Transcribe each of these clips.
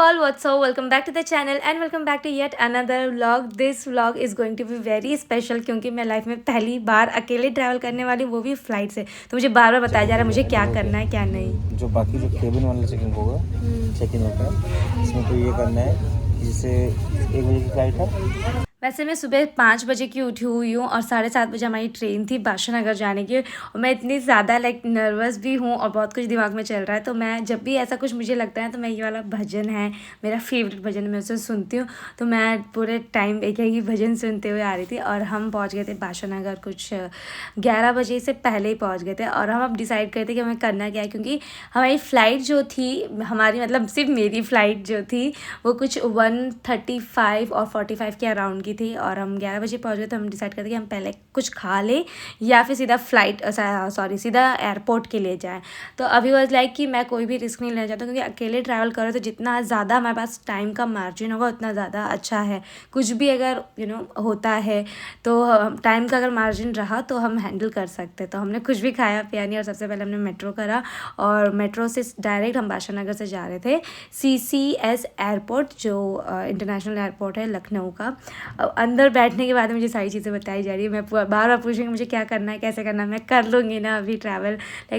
all, what's up? Welcome back to the channel and welcome back to yet another vlog. This vlog is going to be very special क्योंकि मैं life में पहली बार अकेले travel करने वाली हूँ, वो भी फ्लाइट से। तो मुझे बार बार बताया जा रहा है मुझे क्या करना है क्या नहीं। जो बाकी जो केबिन वाला चेकिंग होगा, चेकिंग होता है, इसमें तो ये करना है कि जैसे 1 बजे की फ्लाइट है। वैसे मैं सुबह 5 बजे की उठी हुई हूँ और 7:30 बजे हमारी ट्रेन थी बादशाहनगर जाने की। और मैं इतनी ज़्यादा नर्वस भी हूँ और बहुत कुछ दिमाग में चल रहा है। तो मैं जब भी ऐसा कुछ मुझे लगता है तो मैं ये वाला भजन है मेरा फेवरेट भजन, मैं उसे सुनती हूँ। तो मैं पूरे टाइम एक ही भजन सुनते हुए आ रही थी और हम पहुँच गए थे बादशाहनगर कुछ 11 बजे से पहले ही पहुँच गए थे। और हम अब डिसाइड करते कि हमें करना क्या है, क्योंकि हमारी फ़्लाइट जो थी हमारी मतलब सिर्फ मेरी फ़्लाइट जो थी वो कुछ 1:35 और 45 के अराउंड थी और हम 11 बजे पहुंच गए। तो हम डिसाइड करते कि हम पहले कुछ खा लें या फिर सीधा सीधा एयरपोर्ट के लिए जाएं। तो अभी वाज लाइक कि मैं कोई भी रिस्क नहीं लेना चाहता, क्योंकि अकेले ट्रैवल करो तो जितना ज़्यादा हमारे पास टाइम का मार्जिन होगा उतना ज़्यादा अच्छा है। कुछ भी अगर होता है तो टाइम का अगर मार्जिन रहा तो हम हैंडल कर सकते। तो हमने कुछ भी खाया पिया नहीं और सबसे पहले हमने मेट्रो करा और मेट्रो से डायरेक्ट हम बादशाहनगर से जा रहे थे CCS एयरपोर्ट, जो इंटरनेशनल एयरपोर्ट है लखनऊ का। अंदर बैठने के बाद मुझे सारी चीज़ें बताई जा रही है। मैं बार बार पूछूंगी मुझे क्या करना है कैसे करना है, मैं कर लूँगी ना अभी ट्रैवल।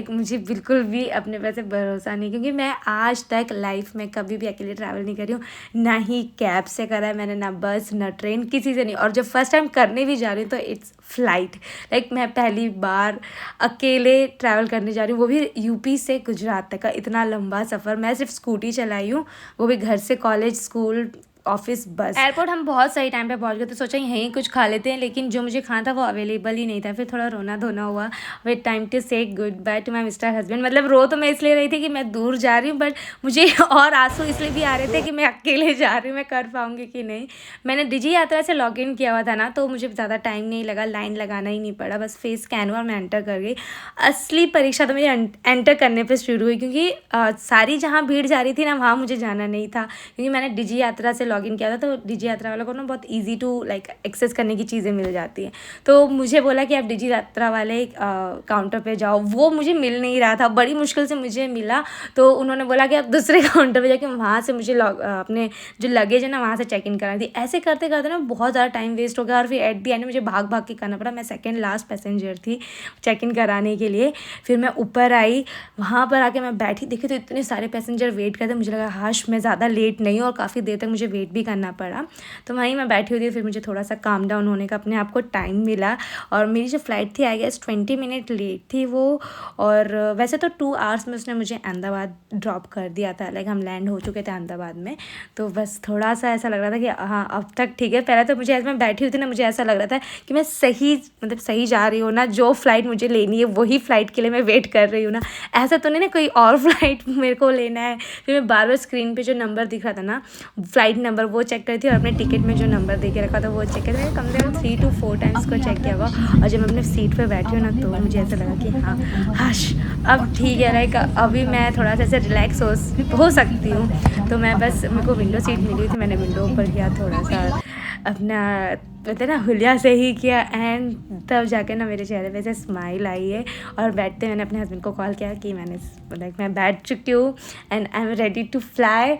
मुझे बिल्कुल भी अपने वैसे भरोसा नहीं, क्योंकि मैं आज तक लाइफ में कभी भी अकेले ट्रैवल नहीं करी हूँ। ना ही कैब से करा है मैंने, ना बस ना ट्रेन, किसी से नहीं। और जब फर्स्ट टाइम करने भी जा रही हूँ तो इट्स फ्लाइट। मैं पहली बार अकेले ट्रैवल करने जा रही हूँ, वो भी यूपी से गुजरात तक का इतना लंबा सफ़र। मैं सिर्फ स्कूटी चलाई हूँ, वो भी घर से कॉलेज स्कूल ऑफिस बस। एयरपोर्ट हम बहुत सही टाइम पे पहुंच गए तो सोचा यहीं कुछ खा लेते हैं, लेकिन जो मुझे खाना था वो अवेलेबल ही नहीं था। फिर थोड़ा रोना धोना हुआ। Wait time to say goodbye to my mister husband. रो तो मैं इसलिए रही थी कि मैं दूर जा रही हूँ, बट मुझे और आंसू इसलिए भी आ रहे थे कि मैं अकेले जा रही हूँ, मैं कर पाऊँगी कि नहीं। मैंने डिजी यात्रा से लॉग इन किया हुआ था ना, तो मुझे ज़्यादा टाइम नहीं लगा, लाइन लगाना ही नहीं पड़ा, बस फेस स्कैन हुआ और मैं एंटर कर गई। असली परीक्षा तो मेरी एंटर करने पर शुरू हुई, क्योंकि सारी जहाँ भीड़ जा रही थी ना वहाँ मुझे जाना नहीं था, क्योंकि मैंने डिजी यात्रा से लॉगिन किया था। तो डिजी यात्रा वालों को ना बहुत इजी टू एक्सेस करने की चीज़ें मिल जाती हैं। तो मुझे बोला कि आप डिजी यात्रा वाले काउंटर पे जाओ, वो मुझे मिल नहीं रहा था, बड़ी मुश्किल से मुझे मिला। तो उन्होंने बोला कि आप दूसरे काउंटर पे जाके वहाँ से मुझे अपने जो लगेज है ना वहाँ से चेक इन करानी थी। ऐसे करते करते ना बहुत ज़्यादा टाइम वेस्ट हो गया और फिर एट दी एंड मुझे भाग भाग के करना पड़ा। मैं सेकेंड लास्ट पैसेंजर थी चेक इन कराने के लिए। फिर मैं ऊपर आई, वहाँ पर आके मैं बैठी, देखी तो इतने सारे पैसेंजर वेट करते। मुझे लगा हाश मैं ज़्यादा लेट नहीं हूँ, और काफ़ी देर तक मुझे वेट भी करना पड़ा। तो वहीं मैं बैठी हुई थी। फिर मुझे थोड़ा सा काम डाउन होने का अपने आप को टाइम मिला। और मेरी जो फ़्लाइट थी आई गेस 20 मिनट लेट थी वो। और वैसे तो 2 आवर्स में उसने मुझे अहमदाबाद ड्रॉप कर दिया था। हम लैंड हो चुके थे अहमदाबाद में। तो बस थोड़ा सा ऐसा लग रहा था कि हाँ अब तक ठीक है। पहले तो मुझे ऐसे मैं बैठी हुई थी ना, मुझे ऐसा लग रहा था कि मैं सही सही जा रही हूँ ना, जो फ़्लाइट मुझे लेनी है वही फ़्लाइट के लिए मैं वेट कर रही हूँ ना, ऐसा तो नहीं ना कोई और फ़्लाइट मेरे को लेना है। फिर मैं बार बार स्क्रीन पे जो नंबर दिख रहा था ना, फ़्लाइट नंबर, वो चेक करी थी और अपने टिकट में जो नंबर दे के रखा था वो चेक किया। कम से कम 3 to 4 टाइम्स को चेक किया हुआ। और जब मैं अपने सीट पे बैठी हूँ ना तो मुझे ऐसा लगा कि हाँ हश अब ठीक है, अभी मैं थोड़ा सा ऐसे रिलैक्स हो सकती हूँ। तो मैं बस, मेरे को विंडो सीट मिली थी, मैंने विंडो ऊपर किया, थोड़ा सा अपना कहते ना हुलिया से ही किया, एंड तब जाके ना मेरे चेहरे पे से स्माइल आई है। और बैठते मैंने अपने हस्बैंड को कॉल किया कि मैं बैठ चुकी हूँ and I am ready to fly.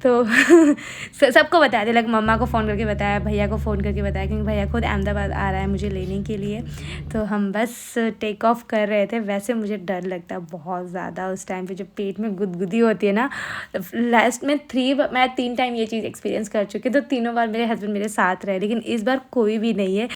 तो सबको बताया था, मम्मा को फ़ोन करके बताया, भैया को फ़ोन करके बताया, क्योंकि भैया खुद अहमदाबाद आ रहा है मुझे लेने के लिए। तो हम बस टेक ऑफ कर रहे थे। वैसे मुझे डर लगता है बहुत ज़्यादा उस टाइम पे, जो पेट में गुदगुदी होती है ना। लास्ट में मैं 3 टाइम ये चीज़ एक्सपीरियंस कर चुकी, तो तीनों बार मेरे हस्बैंड मेरे साथ रहे, लेकिन इस बार कोई भी नहीं है।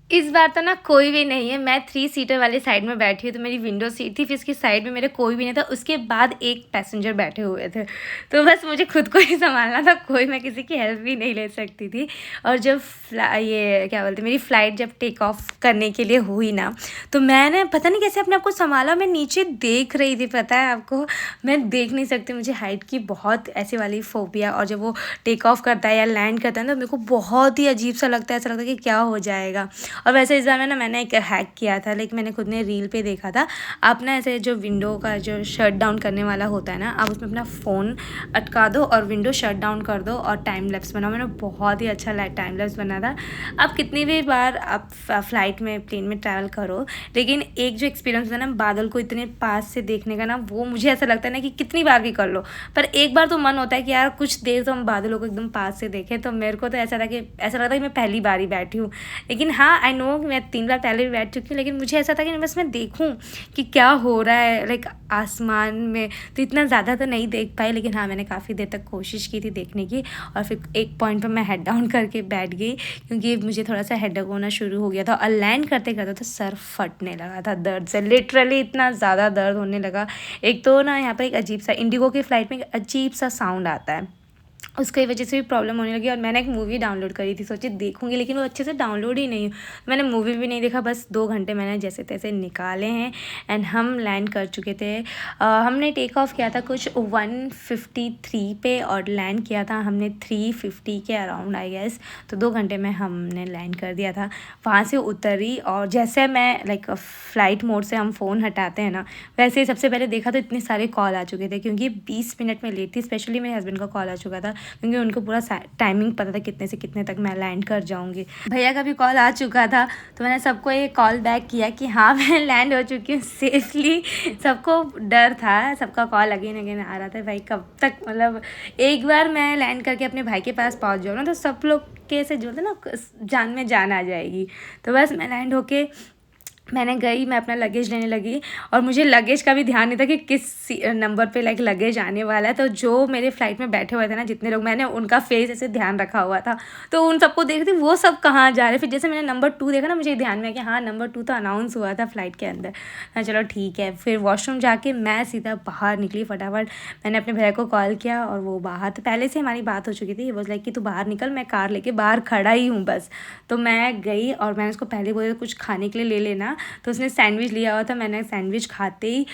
इस बार तो ना कोई भी नहीं है। मैं 3 सीटर वाली साइड में बैठी हूँ, तो मेरी विंडो सीट थी, फिर इसकी साइड में मेरे कोई भी नहीं था। उसके बाद एक पैसेंजर बैठे हुए थे। तो बस मुझे खुद को ही संभालना था, कोई मैं किसी की हेल्प भी नहीं ले सकती थी। और जब ये क्या बोलते, मेरी फ़्लाइट जब टेक ऑफ करने के लिए हुई ना, तो मैंने पता नहीं कैसे अपने आप को संभाला। मैं नीचे देख रही थी, पता है आपको, मैं देख नहीं सकती, मुझे हाइट की बहुत ऐसी वाली फोबिया। और जब वो टेक ऑफ करता है या लैंड करता है ना, तो मेरे को बहुत ही अजीब सा लगता है, ऐसा लगता है कि क्या हो जाएगा। और वैसे इस बार में ना मैंने एक हैक किया था, लाइक मैंने खुद ने रील पे देखा था। आप ना ऐसे जो विंडो का जो शट डाउन करने वाला होता है ना, आप उसमें अपना फ़ोन अटका दो और विंडो शट डाउन कर दो और टाइम लैप्स बनाओ। मैंने बहुत ही अच्छा टाइम लैप्स बना था। आप कितनी भी बार आप फ्लाइट में प्लेन में ट्रैवल करो, लेकिन एक जो एक्सपीरियंस है ना बादल को इतने पास से देखने का ना, वो मुझे ऐसा लगता है ना कि कितनी बार भी कर लो, पर एक बार तो मन होता है कि यार कुछ देर तो हम बादलों को एकदम पास से देखें। तो मेरे को तो ऐसा लगता है कि मैं पहली बार ही बैठी हूँ। लेकिन हाँ, आई नो मैं 3 बार पहले भी बैठ चुकी हूँ, लेकिन मुझे ऐसा था कि बस मैं देखूँ कि क्या हो रहा है लाइक आसमान में। तो इतना ज़्यादा तो नहीं देख पाई, लेकिन हाँ मैंने काफ़ी देर तक कोशिश की थी देखने की। और फिर एक पॉइंट पर मैं हेड डाउन करके बैठ गई, क्योंकि मुझे थोड़ा सा हेडेक होना शुरू हो गया था। और लैंड करते करते तो सर फटने लगा था दर्द से, लिटरली इतना ज़्यादा दर्द होने लगा। एक तो ना यहाँ पर एक अजीब सा इंडिगो की फ़्लाइट में एक अजीब सा साउंड आता है, उसकी वजह से भी प्रॉब्लम होने लगी। और मैंने एक मूवी डाउनलोड करी थी, सोची देखूंगी, लेकिन वो अच्छे से डाउनलोड ही नहीं हुई। मैंने मूवी भी नहीं देखा, बस 2 घंटे मैंने जैसे तैसे निकाले हैं। एंड हम लैंड कर चुके थे। हमने टेक ऑफ किया था कुछ 1:53 पे और लैंड किया था हमने 3:50 के अराउंड आई गेस। तो 2 घंटे में हमने लैंड कर दिया था। वहाँ से उतरी और जैसे मैं लाइक फ़्लाइट मोड से हम फ़ोन हटाते हैं ना, वैसे ही सबसे पहले देखा तो इतने सारे कॉल आ चुके थे, क्योंकि 20 मिनट में लेट थी। स्पेशली मेरे हस्बैंड का कॉल आ चुका था, क्योंकि उनको पूरा टाइमिंग पता था कितने से कितने तक मैं लैंड कर जाऊंगी। भैया का भी कॉल आ चुका था, तो मैंने सबको ये कॉल बैक किया कि हाँ मैं लैंड हो चुकी हूँ सेफली। सबको डर था, सबका कॉल अगेन अगेन आ रहा था, भाई कब तक, मतलब एक बार मैं लैंड करके अपने भाई के पास पहुँच जाऊँ ना, तो सब लोग के से जो होता है ना जान में जान आ जाएगी। तो बस मैं लैंड होके मैंने गई, मैं अपना लगेज लेने लगी। और मुझे लगेज का भी ध्यान नहीं था कि किस नंबर पे लाइक लगेज आने वाला है। तो जो मेरे फ्लाइट में बैठे हुए थे ना जितने लोग, मैंने उनका फेस ऐसे ध्यान रखा हुआ था, तो उन सबको देख रही थी वो सब कहाँ जा रहे। फिर जैसे मैंने नंबर 2 देखा ना, मुझे ध्यान में आया कि हाँ नंबर 2 तो अनाउंस हुआ था फ्लाइट के अंदर। हाँ चलो ठीक है। फिर वॉशरूम जाके मैं सीधा बाहर निकली फटाफट। मैंने अपने भैया को कॉल किया और वो बाहर, तो पहले से हमारी बात हो चुकी थी। वो लाइक कि तू बाहर निकल, मैं कार लेके बाहर खड़ा ही हूँ बस। तो मैं गई और मैंने उसको पहले बोला कुछ खाने के लिए ले लेना, तो उसने सैंडविच लिया हुआ था। मैंने सैंडविच खाते ही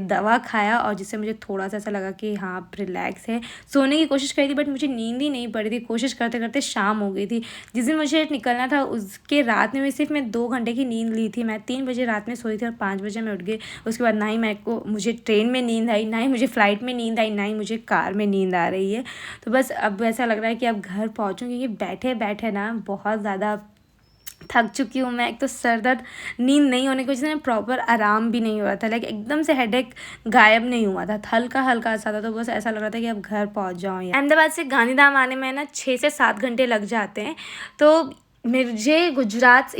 दवा खाया, और जिससे मुझे थोड़ा सा ऐसा लगा कि हाँ आप रिलैक्स है। सोने की कोशिश करी थी बट मुझे नींद ही नहीं पड़ी थी। कोशिश करते करते शाम हो गई थी। जिस दिन मुझे निकलना था उसके रात में सिर्फ मैं 2 घंटे की नींद ली थी। मैं 3 बजे रात में सोई थी और 5 बजे मैं उठ गई। उसके बाद ना ही मुझे ट्रेन में नींद आई, ना ही मुझे फ़्लाइट में नींद आई, ना ही मुझे कार में नींद आ रही है। तो बस अब ऐसा लग रहा है कि अब घर पहुँचूँ, क्योंकि बैठे बैठे ना बहुत ज़्यादा थक चुकी हूँ मैं। एक तो सर दर्द, नींद नहीं होने की वजह से प्रॉपर आराम भी नहीं हो रहा था, लाइक एकदम से हेडेक गायब नहीं हुआ था, हल्का हल्का सा था। तो बस ऐसा लग रहा था कि अब घर पहुँच जाऊँ। अहमदाबाद से गांधीधाम आने में ना 6 से 7 घंटे लग जाते हैं। तो मुझे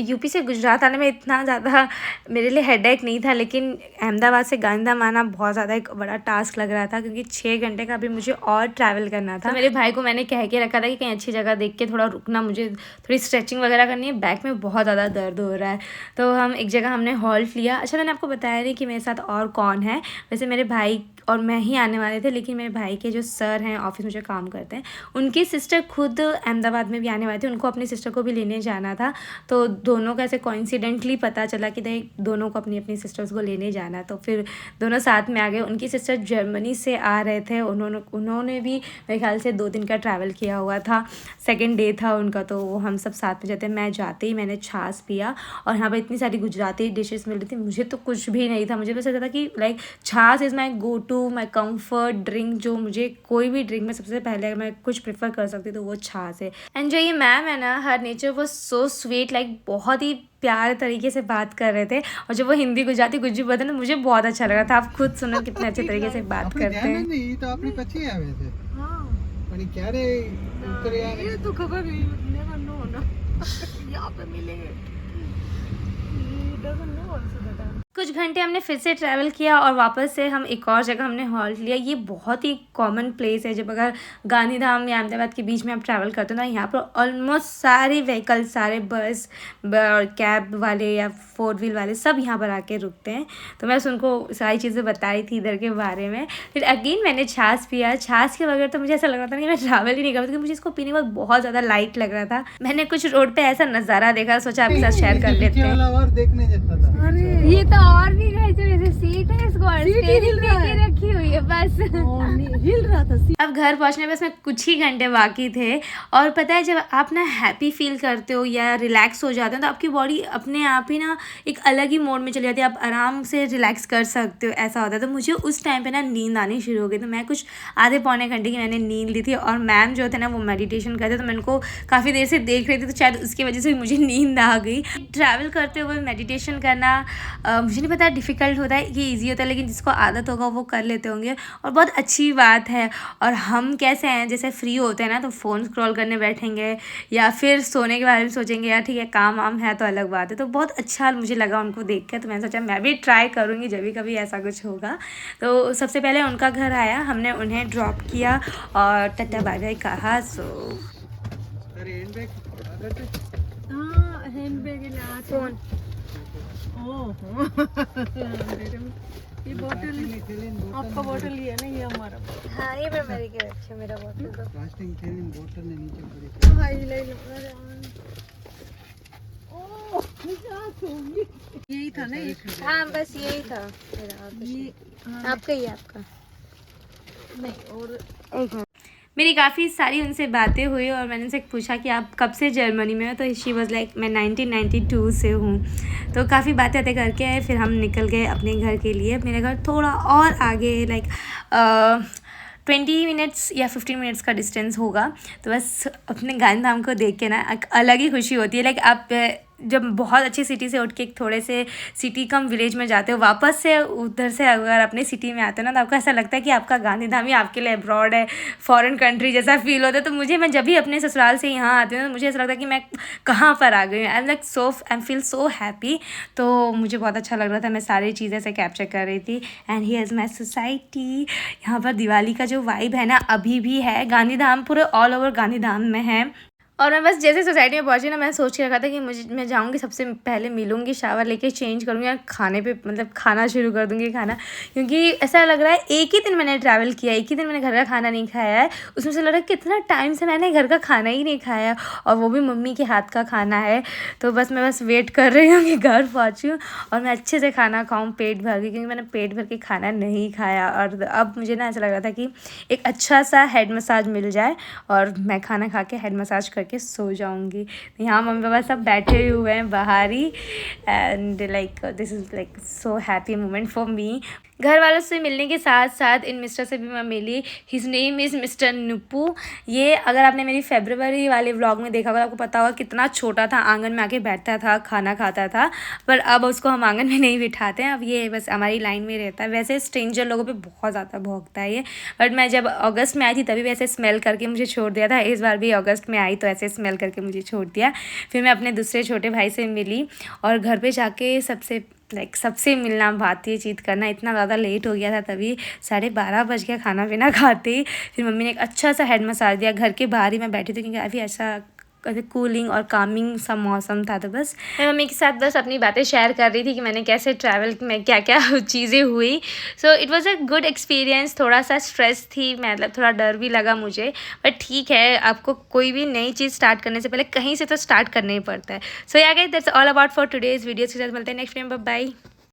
यूपी से गुजरात आने में इतना ज़्यादा मेरे लिए हेडेक नहीं था, लेकिन अहमदाबाद से गांधीधाम आना बहुत ज़्यादा एक बड़ा टास्क लग रहा था, क्योंकि 6 घंटे का भी मुझे और ट्रैवल करना था। तो मेरे भाई को मैंने कह के रखा था कि कहीं अच्छी जगह देख के थोड़ा रुकना, मुझे थोड़ी स्ट्रेचिंग वगैरह करनी है, बैक में बहुत ज़्यादा दर्द हो रहा है। तो हम एक जगह हमने हॉल्ट लिया। अच्छा मैंने आपको बताया नहीं कि मेरे साथ और कौन है। वैसे मेरे भाई और मैं ही आने वाले थे, लेकिन मेरे भाई के जो सर हैं ऑफिस में जो काम करते हैं, उनकी सिस्टर खुद अहमदाबाद में भी आने वाले थे। उनको अपनी सिस्टर को भी लेने जाना था। तो दोनों का ऐसे कोइंसिडेंटली पता चला कि दोनों को अपनी अपनी सिस्टर्स को लेने जाना, तो फिर दोनों साथ में आ गए। उनकी सिस्टर जर्मनी से आ रहे थे, उन्होंने भी मेरे ख्याल से 2 दिन का ट्रैवल किया हुआ था, 2nd डे था उनका। तो हम सब साथ में जाते। मैं जाते ही मैंने छाछ पिया, और यहाँ पर इतनी सारी गुजराती डिशेस मिल रही थी। मुझे तो कुछ भी नहीं था, मुझे बस ऐसा था कि like chaach is my go to my comfort drink. जो मुझे कोई भी ड्रिंक में सबसे पहले अगर मैं कुछ प्रेफर कर सकती तो वो छाछ है। एंड जो ये मैम है ना, हर नेचर वो सो स्वीट, लाइक बहुत ही प्यारे तरीके से बात कर रहे थे। और जब वो हिंदी गुजराती कुछ भी बताए ना, मुझे बहुत अच्छा लगा था। आप खुद सुनो कितने अच्छे तरीके से बात करते हैं। नहीं तो अपनी पची आवे थे। हां पण क्यारे उतर यार ये तो खबर नहीं, नेवर नो ना यहां पे मिलेंगे। He doesn't know also that. कुछ घंटे हमने फिर से ट्रैवल किया और वापस से हम एक और जगह हमने हॉल्ट लिया। ये बहुत ही कॉमन प्लेस है, जब अगर गांधीधाम या अहमदाबाद के बीच में आप ट्रैवल करते हो ना, यहाँ पर ऑलमोस्ट सारे व्हीकल, सारे बस कैब वाले या 4 व्हील वाले सब यहाँ पर आके रुकते हैं। तो मैं उनको सारी चीज़ें बताई थी इधर के बारे में। फिर अगेन मैंने छाछ पिया। छाछ के बगैर तो मुझे ऐसा लग रहा था कि मैं ट्रैवल ही नहीं कर पाती, क्योंकि मुझे इसको पीने के बाद बहुत ज़्यादा लाइट लग रहा था। मैंने कुछ रोड पर ऐसा नज़ारा देखा, सोचा आपके साथ शेयर कर लेते हैं। और देखने जैसा था। अरे ये तो और भी गए जो ऐसे सीट है इसको स्टीयरिंग पे रखी हुई है बस। हिल रहा था सीट। अब घर पहुंचने बस में कुछ ही घंटे बाकी थे और पता है जब आप ना हैप्पी फील करते हो या रिलैक्स हो जाते हो तो आपकी बॉडी अपने आप ही ना एक अलग ही मोड में चली जाती है, आप आराम से रिलैक्स कर सकते हो, ऐसा होता है। तो मुझे उस टाइम पे ना नींद आनी शुरू हो गई, तो मैं कुछ आधे पौने घंटे की मैंने नींद ली थी और मैम जो थे ना वो मेडिटेशन करते, तो मैं उनको काफ़ी देर से देख रही थी, तो शायद उसकी वजह से मुझे नींद आ गई। ट्रैवल करते हुए मेडिटेशन करना मुझे नहीं पता डिफ़िकल्ट होता है कि ईजी होता है, लेकिन जिसको आदत होगा वो कर लेते होंगे और बहुत अच्छी बात है। और हम कैसे हैं, जैसे फ्री होते हैं ना तो फ़ोन स्क्रॉल करने बैठेंगे या फिर सोने के बारे में सोचेंगे, यार ठीक है काम वाम है तो अलग बात है। तो बहुत अच्छा मुझे लगा उनको देख के, तो मैंने सोचा मैं भी ट्राई करूँगी जब भी कभी ऐसा कुछ होगा। तो सबसे पहले उनका घर आया, हमने उन्हें ड्रॉप किया और टाटा बाय बाय कहा। सो फ़ोन ये बोतल आपका बोतल ही है ना, ये हमारा। हाँ ये मेरे के अच्छा मेरा बोतल तो प्लास्टिक थैली में बोतल ने नीचे पड़ी। भाई ले लो। यही था ना एक। हाँ बस यही था मेरा, ये आपका ही आपका नहीं। और एक मेरी काफ़ी सारी उनसे बातें हुई और मैंने उनसे पूछा कि आप कब से जर्मनी में हो, तो शी वाज लाइक मैं 1992 से हूँ। तो काफ़ी बातें करके फिर हम निकल गए अपने घर के लिए। मेरा घर थोड़ा और आगे लाइक 20 मिनट्स या 15 मिनट्स का डिस्टेंस होगा। तो बस अपने गांधी धाम को देख के ना एक अलग ही खुशी होती है। लाइक आप जब बहुत अच्छी सिटी से उठ के एक थोड़े से सिटी कम विलेज में जाते हो, वापस से उधर से अगर अपने सिटी में आते हो ना तो आपको ऐसा लगता है कि आपका गांधी धाम ही आपके लिए अब्रॉड है, फॉरेन कंट्री जैसा फील होता है। तो मैं जब भी अपने ससुराल से यहाँ आती हूँ तो मुझे ऐसा लगता है कि मैं कहाँ पर आ गई हूँ। I feel so happy. तो मुझे बहुत अच्छा लग रहा था, मैं सारी चीज़ें से कैप्चर कर रही थी। And he is my society. यहाँ पर दिवाली का जो वाइब है ना अभी भी है, गांधी धाम पूरे ऑल ओवर गांधी धाम में है। और मैं बस जैसे सोसाइटी में पहुंची ना, मैं सोच के रखा था कि मैं जाऊंगी सबसे पहले मिलूंगी, शावर लेके चेंज करूंगी और खाने पे मतलब खाना शुरू कर दूंगी खाना, क्योंकि ऐसा लग रहा है एक ही दिन मैंने ट्रैवल किया, एक ही दिन मैंने घर का खाना नहीं खाया है। उसमें से लग रहा है कितना टाइम से मैंने घर का खाना ही नहीं खाया और वो भी मम्मी के हाथ का खाना है। तो बस मैं वेट कर रही हूँ कि घर पहुँचूँ और मैं अच्छे से खाना खाऊँ पेट भर के, क्योंकि मैंने पेट भर के खाना नहीं खाया। और अब मुझे ना ऐसा लग रहा था कि एक अच्छा सा हेड मसाज मिल जाए और मैं खाना खा के हेड मसाज के सो जाऊंगी। यहाँ मम्मी पापा सब बैठे हुए हैं बाहर ही and like this is like so happy moment for me. घर वालों से मिलने के साथ साथ इन मिस्टर से भी मैं मिली। His name is mister Nupu. ये अगर आपने मेरी फरवरी वाले व्लॉग में देखा होगा आपको पता होगा कितना छोटा था, आंगन में आके बैठता था, खाना खाता था, पर अब उसको हम आंगन में नहीं बिठाते हैं, अब ये बस हमारी लाइन में रहता है। वैसे स्ट्रेंजर लोगों पे बहुत ज़्यादा भौंकता है ये, बट मैं जब अगस्त में आई थी तभी वैसे स्मेल करके मुझे छोड़ दिया था। इस बार भी अगस्त में आई तो ऐसे स्मेल करके मुझे छोड़ दिया। फिर मैं अपने दूसरे छोटे भाई से मिली और घर पे जाके सबसे मिलना, बातचीत करना, इतना ज़्यादा लेट हो गया था, तभी 12:30 बज गया खाना पीना खाते ही। फिर मम्मी ने एक अच्छा सा हेड मसाज दिया, घर के बाहर ही मैं बैठी थी क्योंकि काफ़ी अच्छा कूलिंग और कामिंग सा मौसम था। तो बस मैं मम्मी के साथ बस अपनी बातें शेयर कर रही थी कि मैंने कैसे ट्रैवल में क्या क्या चीज़ें हुई। So it was a good experience. थोड़ा सा स्ट्रेस थी, मतलब थोड़ा डर भी लगा मुझे, बट ठीक है, आपको कोई भी नई चीज़ स्टार्ट करने से पहले कहीं से तो स्टार्ट करना ही पड़ता है। सो या guys that's all about for today's videos के साथ मिलते हैं नेक्स्ट टाइम। Bye bye.